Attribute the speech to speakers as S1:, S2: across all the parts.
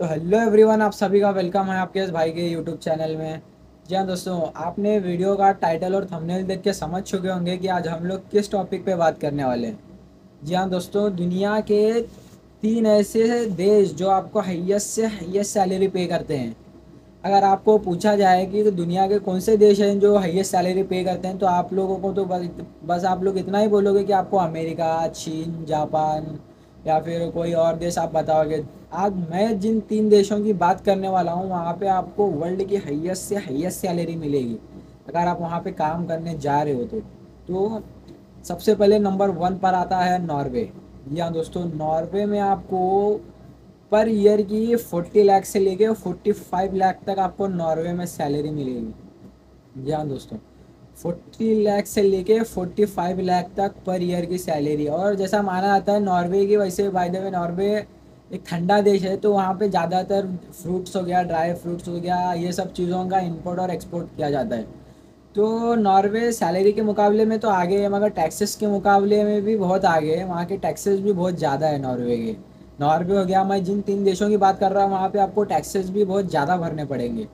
S1: तो hello everyone, आप सभी का वेलकम है आपके इस भाई के यूट्यूब चैनल में। जी हाँ दोस्तों, आपने वीडियो का टाइटल और थंबनेल देख के समझ चुके होंगे कि आज हम लोग किस टॉपिक पे बात करने वाले हैं। जी हाँ दोस्तों, दुनिया के 3 ऐसे देश जो आपको हाईएस्ट से हाईएस्ट सैलरी पे करते हैं। अगर आपको पूछा जाए कि तो दुनिया के कौन से देश हैं जो हाईएस्ट सैलरी पे करते हैं, तो आप लोगों को तो बस आप लोग इतना ही बोलोगे कि आपको अमेरिका, चीन, जापान या फिर कोई और देश आप बताओगे। आज मैं जिन 3 देशों की बात करने वाला हूँ, वहाँ पे आपको वर्ल्ड की हाईएस्ट से हाईएस्ट सैलरी मिलेगी अगर आप वहाँ पे काम करने जा रहे हो तो सबसे पहले नंबर 1 पर आता है नॉर्वे। जी हाँ दोस्तों, नॉर्वे में आपको पर ईयर की 40 लाख से लेके 45 लाख तक आपको नॉर्वे में सैलरी मिलेगी। जी हाँ दोस्तों, 40 लाख से लेके 45 लाख तक पर ईयर की सैलरी। और जैसा माना जाता है नॉर्वे की, वैसे बाय द वे नॉर्वे एक ठंडा देश है, तो वहाँ पे ज़्यादातर फ्रूट्स हो गया, ड्राई फ्रूट्स हो गया, ये सब चीज़ों का इंपोर्ट और एक्सपोर्ट किया जाता है। तो नॉर्वे सैलरी के मुकाबले में तो आगे है, मगर टैक्सेस के मुकाबले में भी बहुत आगे है। वहाँ के टैक्सेस भी बहुत ज़्यादा है नॉर्वे के। नॉर्वे हो गया, मैं जिन 3 देशों की बात कर रहा हूँ वहाँ पे आपको टैक्सेस भी बहुत ज़्यादा भरने पड़ेंगे।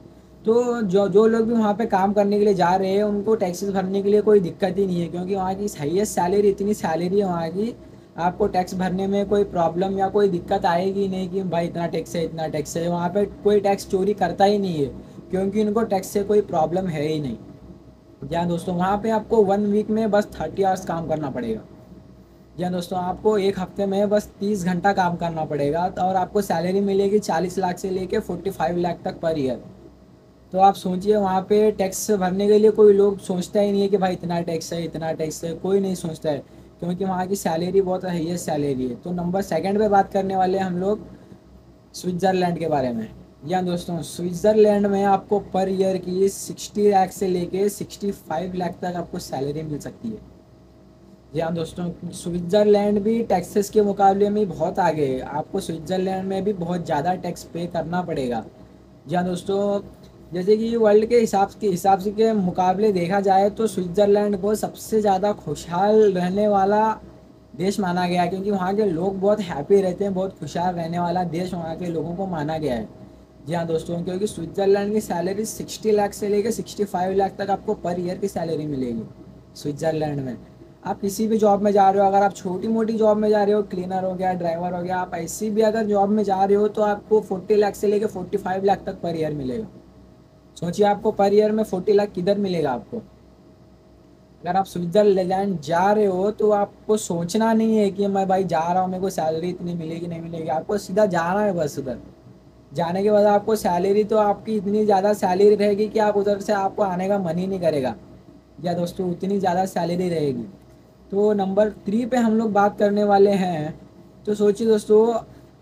S1: तो जो जो लोग भी वहाँ पे काम करने के लिए जा रहे हैं, उनको टैक्सेस भरने के लिए कोई दिक्कत ही नहीं है, क्योंकि वहाँ की हाईएस्ट सैलरी, इतनी सैलरी है वहाँ की, आपको टैक्स भरने में कोई प्रॉब्लम या कोई दिक्कत आएगी नहीं कि भाई इतना टैक्स है, इतना टैक्स है। वहाँ पे कोई टैक्स चोरी करता ही नहीं है, क्योंकि उनको टैक्स से कोई प्रॉब्लम है ही नहीं। जी हाँ दोस्तों, वहाँ पे आपको 1 वीक में बस 30 आवर्स काम करना पड़ेगा। जी हाँ दोस्तों, आपको एक हफ्ते में बस 30 घंटा काम करना पड़ेगा, और आपको सैलरी मिलेगी 40 लाख से लेके 45 लाख तक पर ईयर। तो आप सोचिए, वहाँ पे टैक्स भरने के लिए कोई लोग सोचता ही नहीं है कि भाई इतना टैक्स है, इतना टैक्स है, कोई नहीं सोचता है, क्योंकि वहाँ की सैलरी बहुत हाईएस्ट सैलरी है। तो नंबर सेकंड पे बात करने वाले हैं हम लोग स्विट्ज़रलैंड के बारे में। या दोस्तों, स्विट्ज़रलैंड में आपको पर ईयर की 60 लाख से लेके 65 लाख तक आपको सैलरी मिल सकती है। जी हाँ दोस्तों, स्विट्ज़रलैंड भी टैक्सेस के मुकाबले में बहुत आगे है। आपको स्विट्ज़रलैंड में भी बहुत ज़्यादा टैक्स पे करना पड़ेगा। जी हाँ दोस्तों, जैसे कि वर्ल्ड के हिसाब से के मुकाबले देखा जाए तो स्विट्ज़रलैंड को सबसे ज़्यादा खुशहाल रहने वाला देश माना गया है, क्योंकि वहाँ के लोग बहुत हैप्पी रहते हैं। बहुत खुशहाल रहने वाला देश वहाँ के लोगों को माना गया है। जी हाँ दोस्तों, क्योंकि स्विट्ज़रलैंड की सैलरी 60 लाख से लेकर 65 लाख तक आपको पर ईयर की सैलरी मिलेगी स्विट्ज़रलैंड में। आप किसी भी जॉब में जा रहे हो, अगर आप छोटी मोटी जॉब में जा रहे हो, क्लीनर हो गया, ड्राइवर हो गया, आप ऐसी भी अगर जॉब में जा रहे हो, तो आपको 40 लाख से लेकर 45 लाख तक पर ईयर मिलेगा। सोचिए, आपको पर ईयर में 40 लाख किधर मिलेगा आपको। अगर आप स्विट्जरलैंड जा रहे हो, तो आपको सोचना नहीं है कि मैं भाई जा रहा हूँ, मेरे को सैलरी इतनी मिलेगी नहीं मिलेगी। आपको सीधा जाना है बस उधर। जाने के बाद आपको सैलरी, तो आपकी इतनी ज़्यादा सैलरी रहेगी कि आप उधर से आपको आने का मन ही नहीं करेगा। या दोस्तों, उतनी ज़्यादा सैलरी रहेगी। तो नंबर 3 पे हम लोग बात करने वाले हैं। तो सोचिए दोस्तों,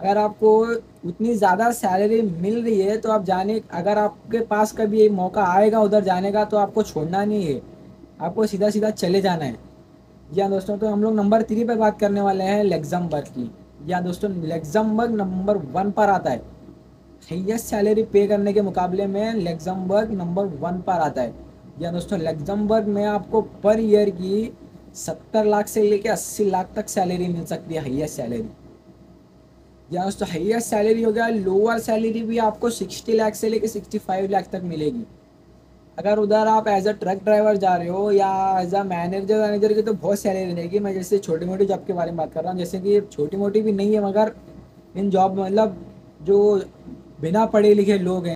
S1: अगर आपको उतनी ज़्यादा सैलरी मिल रही है, तो आप जाने, अगर आपके पास कभी एक मौका आएगा उधर जाने का, तो आपको छोड़ना नहीं है, आपको सीधा सीधा चले जाना है। जी हाँ दोस्तों, तो हम लोग नंबर 3 पे बात करने वाले हैं लग्जमबर्ग की। जी हाँ दोस्तों, लग्जमबर्ग नंबर 1 पर आता है। हाईएस्ट सैलरी पे करने के मुकाबले में लग्जमबर्ग नंबर 1 पर आता है। या दोस्तों, लग्जमबर्ग में आपको पर ईयर की 70 लाख से लेके 80 लाख तक सैलरी मिल सकती है, हाईएस्ट सैलरी। या दोस्तों, हाईएस्ट सैलरी हो गया। लोअर सैलरी भी आपको 60 लाख से लेके 65 लाख तक मिलेगी। अगर उधर आप एज अ ट्रक ड्राइवर जा रहे हो या एज अ मैनेजर की, तो बहुत सैलरी रहेगी। मैं जैसे छोटी मोटी जॉब के बारे में बात कर रहा हूँ, जैसे कि छोटी मोटी भी नहीं है, मगर इन जॉब मतलब जो बिना पढ़े लिखे लोग हैं,